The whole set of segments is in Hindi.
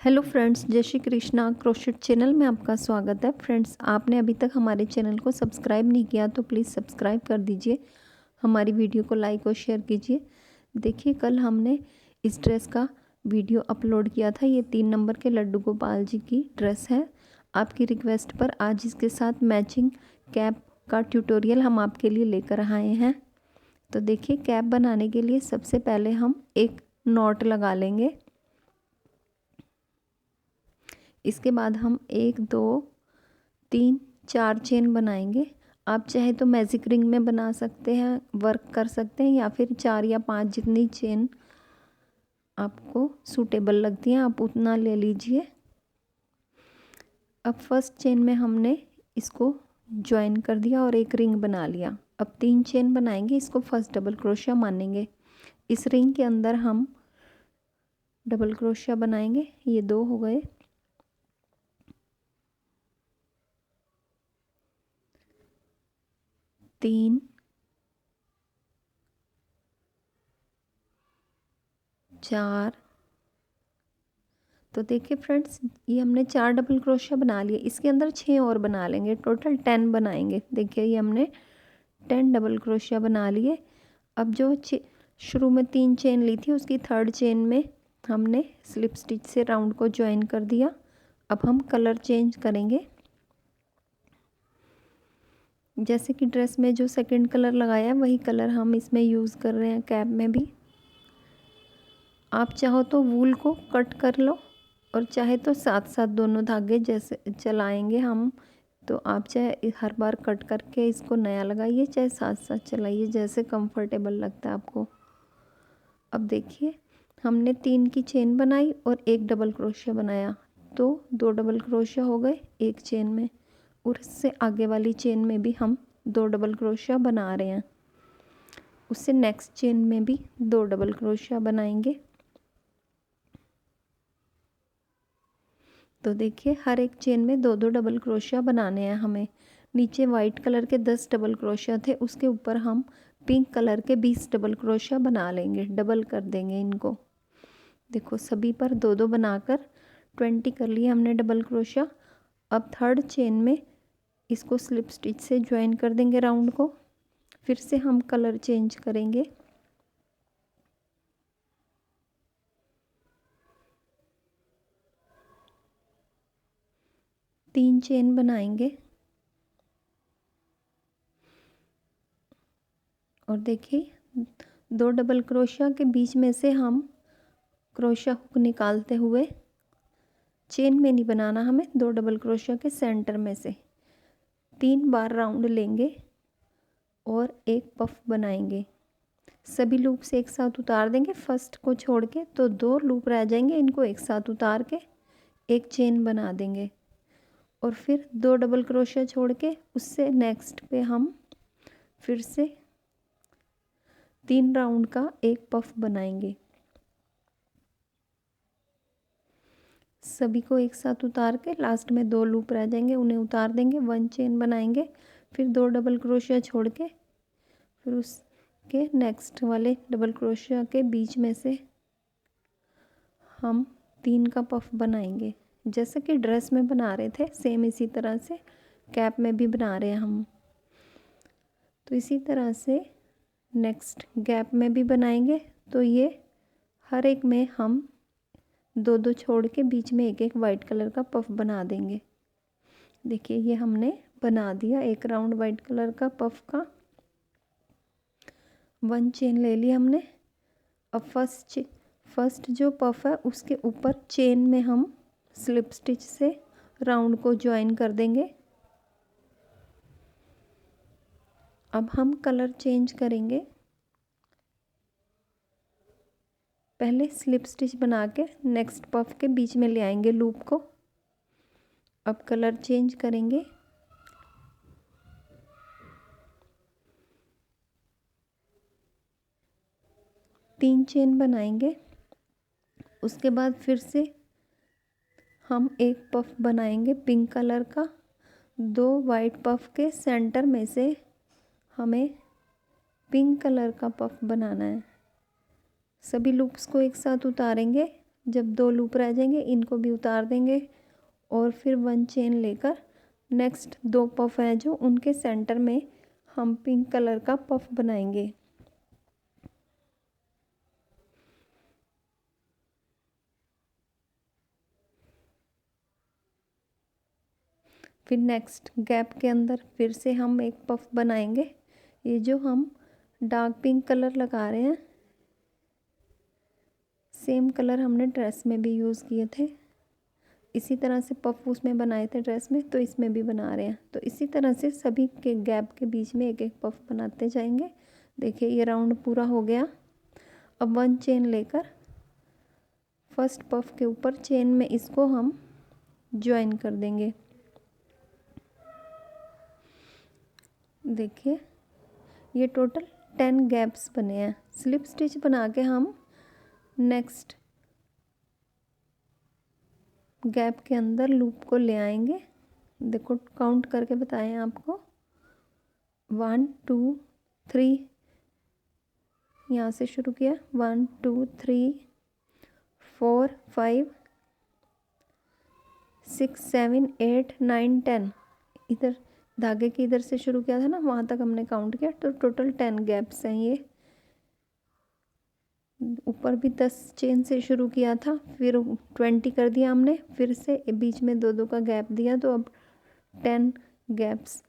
हेलो फ्रेंड्स, जय श्री कृष्णा। क्रोशेट चैनल में आपका स्वागत है। फ्रेंड्स, आपने अभी तक हमारे चैनल को सब्सक्राइब नहीं किया तो प्लीज़ सब्सक्राइब कर दीजिए, हमारी वीडियो को लाइक और शेयर कीजिए। देखिए, कल हमने इस ड्रेस का वीडियो अपलोड किया था। ये 3 नंबर के लड्डू गोपाल जी की ड्रेस है। आपकी रिक्वेस्ट पर आज इसके साथ मैचिंग कैप का ट्यूटोरियल हम आपके लिए लेकर आए हैं। तो देखिए, कैप बनाने के लिए सबसे पहले हम एक नॉट लगा लेंगे। इसके बाद हम 1 2 3 4 चेन बनाएंगे। आप चाहे तो मैजिक रिंग में बना सकते हैं, वर्क कर सकते हैं, या फिर 4 या 5 जितनी चेन आपको सूटेबल लगती हैं आप उतना ले लीजिए। अब फर्स्ट चेन में हमने इसको ज्वाइन कर दिया और एक रिंग बना लिया। अब 3 चेन बनाएंगे, इसको फर्स्ट डबल क्रोशिया मानेंगे। इस रिंग के अंदर हम डबल क्रोशिया बनाएंगे। ये 2 हो गए। तीन, 4। तो देखिए फ्रेंड्स, ये हमने 4 डबल क्रोशिया बना लिए। इसके अंदर 6 और बना लेंगे, टोटल 10 बनाएंगे। देखिए, ये हमने 10 डबल क्रोशिया बना लिए। अब जो शुरू में 3 चेन ली थी, उसकी 3rd चेन में हमने स्लिप स्टिच से राउंड को ज्वाइन कर दिया। अब हम कलर चेंज करेंगे। जैसे कि ड्रेस में जो 2nd कलर लगाया है, वही कलर हम इसमें यूज़ कर रहे हैं कैप में भी। आप चाहो तो वूल को कट कर लो, और चाहे तो साथ साथ दोनों धागे जैसे चलाएंगे हम। तो आप चाहे हर बार कट करके इसको नया लगाइए, चाहे साथ साथ चलाइए, जैसे कंफर्टेबल लगता है आपको। अब देखिए, हमने 3 की चेन बनाई और एक डबल क्रोशिया बनाया, तो 2 डबल क्रोशिया हो गए एक चेन में। और इससे आगे वाली चेन में भी हम 2 डबल क्रोशिया बना रहे हैं। उससे नेक्स्ट चेन में भी 2 डबल क्रोशिया बनाएंगे। तो देखिए, हर एक चेन में 2 2 डबल क्रोशिया बनाने हैं हमें। नीचे वाइट कलर के 10 डबल क्रोशिया थे, उसके ऊपर हम पिंक कलर के 20 डबल क्रोशिया बना लेंगे, डबल कर देंगे इनको। देखो, सभी पर 2 2 बनाकर 20 कर लिए हमने डबल क्रोशिया। अब 3rd चेन में इसको स्लिप स्टिच से ज्वाइन कर देंगे राउंड को। फिर से हम कलर चेंज करेंगे। तीन चेन बनाएंगे और देखिए, 2 डबल क्रोशिया के बीच में से हम क्रोशिया हुक निकालते हुए, चेन में नहीं बनाना हमें, 2 डबल क्रोशिया के सेंटर में से 3 बार राउंड लेंगे और एक पफ बनाएंगे। सभी लूप्स एक साथ उतार देंगे फर्स्ट को छोड़ के, तो 2 लूप रह जाएंगे। इनको एक साथ उतार के एक चेन बना देंगे और फिर 2 डबल क्रोशिया छोड़ के उससे नेक्स्ट पे हम फिर से 3 राउंड का एक पफ बनाएंगे। सभी को एक साथ उतार के लास्ट में 2 लूप रह जाएंगे, उन्हें उतार देंगे, 1 चेन बनाएंगे। फिर 2 डबल क्रोशिया छोड़ के फिर उसके नेक्स्ट वाले डबल क्रोशिया के बीच में से हम 3 का पफ बनाएंगे। जैसे कि ड्रेस में बना रहे थे, सेम इसी तरह से कैप में भी बना रहे हैं हम। तो इसी तरह से नेक्स्ट गैप में भी बनाएंगे। तो ये हर एक में हम 2 2 छोड़ के बीच में एक एक वाइट कलर का पफ बना देंगे। देखिए, ये हमने बना दिया एक राउंड वाइट कलर का पफ का। 1 चेन ले ली हमने। अब फर्स्ट जो पफ है, उसके ऊपर चेन में हम स्लिप स्टिच से राउंड को ज्वाइन कर देंगे। अब हम कलर चेंज करेंगे। पहले स्लिप स्टिच बना के नेक्स्ट पफ के बीच में ले आएंगे लूप को। अब कलर चेंज करेंगे। तीन चेन बनाएंगे। उसके बाद फिर से हम एक पफ बनाएंगे पिंक कलर का। 2 वाइट पफ के सेंटर में से हमें पिंक कलर का पफ बनाना है। सभी लूप्स को एक साथ उतारेंगे, जब 2 लूप रह जाएंगे इनको भी उतार देंगे और फिर 1 चेन लेकर नेक्स्ट 2 पफ हैं जो उनके सेंटर में हम पिंक कलर का पफ बनाएंगे। फिर नेक्स्ट गैप के अंदर फिर से हम एक पफ बनाएंगे। ये जो हम डार्क पिंक कलर लगा रहे हैं सेम कलर हमने ड्रेस में भी यूज़ किए थे, इसी तरह से पफ उसमें बनाए थे ड्रेस में, तो इसमें भी बना रहे हैं। तो इसी तरह से सभी के गैप के बीच में एक एक पफ बनाते जाएंगे। देखिए ये राउंड पूरा हो गया। अब 1 चेन लेकर फर्स्ट पफ के ऊपर चेन में इसको हम ज्वाइन कर देंगे। देखिए ये टोटल 10 गैप्स बने हैं। स्लिप स्टिच बना के हम नेक्स्ट गैप के अंदर लूप को ले आएंगे। देखो काउंट करके बताएं आपको, 1 2 3, यहाँ से शुरू किया 1 2 3 4 5 6 7 8 9 10, इधर धागे की इधर से शुरू किया था ना, वहाँ तक हमने काउंट किया। तो टोटल 10 गैप्स हैं। ये ऊपर भी 10 चेन से शुरू किया था, फिर 20 कर दिया हमने, फिर से बीच में 2 2 का गैप दिया, तो अब 10 गैप्स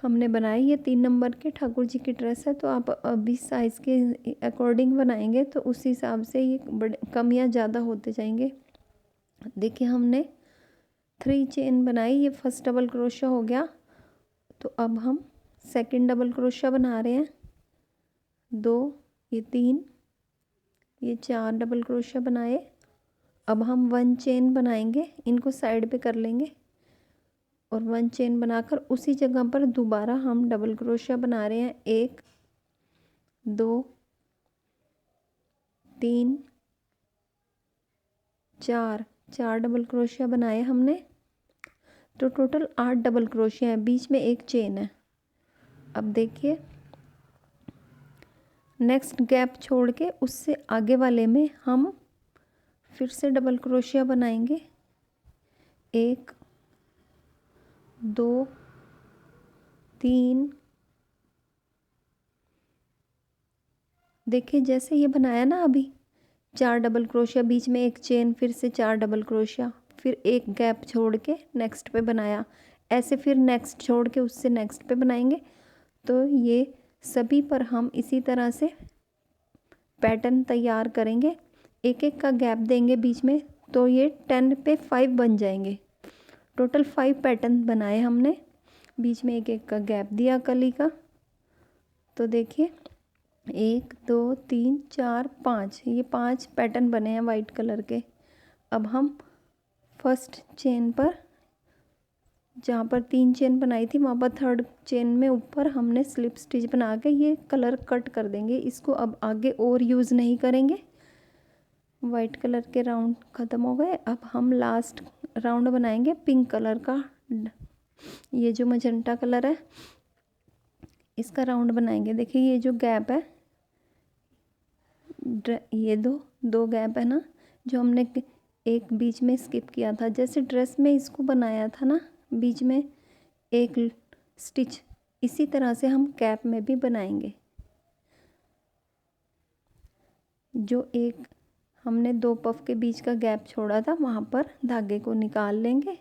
हमने बनाए। ये 3 नंबर के ठाकुर जी की ड्रेस है, तो आप अभी साइज़ के अकॉर्डिंग बनाएंगे तो उस हिसाब से ये बड़े कम या ज़्यादा होते जाएंगे। देखिए हमने 3 चेन बनाई, ये फर्स्ट डबल क्रोशा हो गया। तो अब हम सेकंड डबल क्रोशा बना रहे हैं। 2, ये 3, ये 4 डबल क्रोशा बनाए। अब हम 1 चेन बनाएंगे, इनको साइड पे कर लेंगे और 1 चेन बनाकर उसी जगह पर दोबारा हम डबल क्रोशा बना रहे हैं। 1 2 3 4, 4 डबल क्रोशिया बनाए हमने। तो टोटल 8 डबल क्रोशिया है, बीच में एक चेन है। अब देखिए नेक्स्ट गैप छोड़ के उससे आगे वाले में हम फिर से डबल क्रोशिया बनाएंगे। 1 2 3, देखिए जैसे ये बनाया ना अभी, 4 डबल क्रोशिया, बीच में एक चेन, फिर से 4 डबल क्रोशिया, फिर एक गैप छोड़ के नेक्स्ट पे बनाया, ऐसे फिर नेक्स्ट छोड़ के उससे नेक्स्ट पे बनाएंगे। तो ये सभी पर हम इसी तरह से पैटर्न तैयार करेंगे। एक एक का गैप देंगे बीच में, तो ये 10 पे 5 बन जाएंगे। टोटल 5 पैटर्न बनाए हमने, बीच में एक एक का गैप दिया कली का। तो देखिए 1 2 3 4 5, ये 5 पैटर्न बने हैं वाइट कलर के। अब हम फर्स्ट चेन पर, जहाँ पर 3 चेन बनाई थी वहाँ पर थर्ड चेन में ऊपर हमने स्लिप स्टिच बना के ये कलर कट कर देंगे। इसको अब आगे और यूज़ नहीं करेंगे। वाइट कलर के राउंड ख़त्म हो गए। अब हम लास्ट राउंड बनाएंगे पिंक कलर का। ये जो मजेंटा कलर है इसका राउंड बनाएंगे। देखिए ये जो गैप है, ये दो गैप है ना, जो हमने एक बीच में स्किप किया था। जैसे ड्रेस में इसको बनाया था ना, बीच में एक स्टिच, इसी तरह से हम कैप में भी बनाएंगे। जो एक हमने 2 पफ के बीच का गैप छोड़ा था वहाँ पर धागे को निकाल लेंगे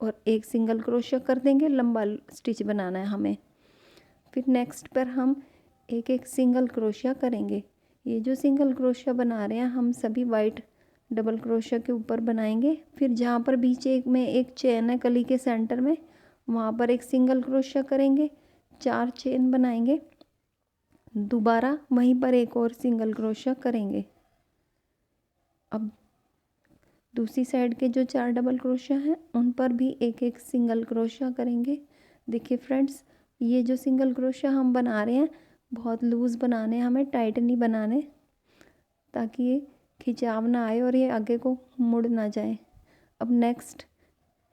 और एक सिंगल क्रोशिया कर देंगे। लंबा स्टिच बनाना है हमें। फिर नेक्स्ट पर हम एक एक सिंगल क्रोशिया करेंगे। ये जो सिंगल क्रोशिया बना रहे हैं हम सभी वाइट डबल क्रोशिया के ऊपर बनाएंगे। फिर जहाँ पर बीच एक में एक चेन है कली के सेंटर में, वहाँ पर एक सिंगल क्रोशिया करेंगे, 4 चेन बनाएंगे, दोबारा वहीं पर एक और सिंगल क्रोशिया करेंगे। अब दूसरी साइड के जो 4 डबल क्रोशिया हैं उन पर भी एक एक सिंगल क्रोशिया करेंगे। देखिए फ्रेंड्स, ये जो सिंगल क्रोशिया हम बना रहे हैं बहुत लूज़ बनाने, हमें टाइट नहीं बनाने, ताकि ये खिंचाव ना आए और ये आगे को मुड़ ना जाए। अब नेक्स्ट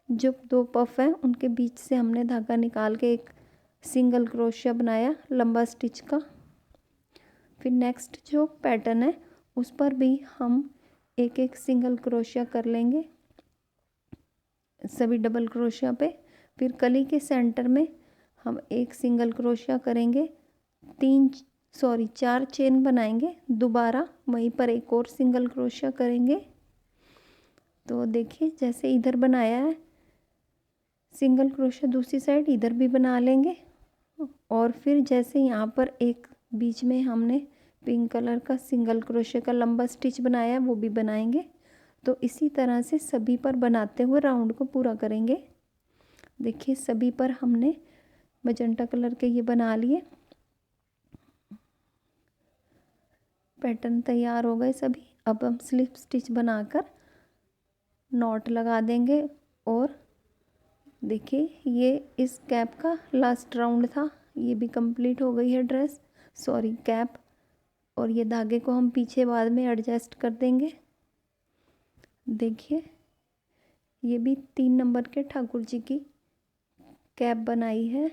जो 2 पफ हैं उनके बीच से हमने धागा निकाल के एक सिंगल क्रोशिया बनाया लंबा स्टिच का। फिर नेक्स्ट जो पैटर्न है उस पर भी हम एक एक सिंगल क्रोशिया कर लेंगे सभी डबल क्रोशिया पे। फिर कली के सेंटर में हम एक सिंगल क्रोशिया करेंगे, 4 चेन बनाएंगे, दोबारा वहीं पर एक और सिंगल क्रोशिया करेंगे। तो देखिए जैसे इधर बनाया है सिंगल क्रोशिया, दूसरी साइड इधर भी बना लेंगे। और फिर जैसे यहाँ पर एक बीच में हमने पिंक कलर का सिंगल क्रोशिया का लंबा स्टिच बनाया है वो भी बनाएंगे। तो इसी तरह से सभी पर बनाते हुए राउंड को पूरा करेंगे। देखिए सभी पर हमने मजेंटा कलर के ये बना लिए, पैटर्न तैयार हो गए सभी। अब हम स्लिप स्टिच बनाकर नॉट लगा देंगे। और देखिए ये इस कैप का लास्ट राउंड था, ये भी कंप्लीट हो गई है ड्रेस, सॉरी कैप। और ये धागे को हम पीछे बाद में एडजस्ट कर देंगे। देखिए ये भी 3 नंबर के ठाकुर जी की कैप बनाई है।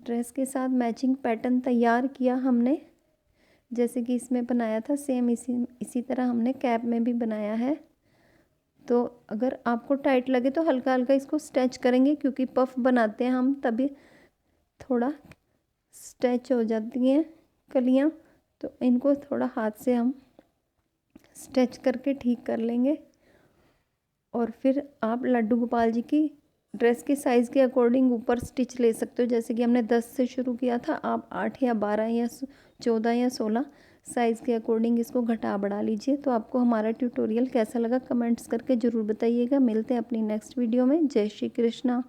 ड्रेस के साथ मैचिंग पैटर्न तैयार किया हमने, जैसे कि इसमें बनाया था सेम इसी तरह हमने कैप में भी बनाया है। तो अगर आपको टाइट लगे तो हल्का हल्का इसको स्ट्रेच करेंगे, क्योंकि पफ बनाते हैं हम तभी थोड़ा स्ट्रेच हो जाती हैं कलियाँ, तो इनको थोड़ा हाथ से हम स्ट्रेच करके ठीक कर लेंगे। और फिर आप लड्डू गोपाल जी की ड्रेस के साइज़ के अकॉर्डिंग ऊपर स्टिच ले सकते हो। जैसे कि हमने 10 से शुरू किया था, आप 8 या 12 या 14 या 16 साइज़ के अकॉर्डिंग इसको घटा बढ़ा लीजिए। तो आपको हमारा ट्यूटोरियल कैसा लगा कमेंट्स करके ज़रूर बताइएगा। मिलते हैं अपनी नेक्स्ट वीडियो में। जय श्री कृष्णा।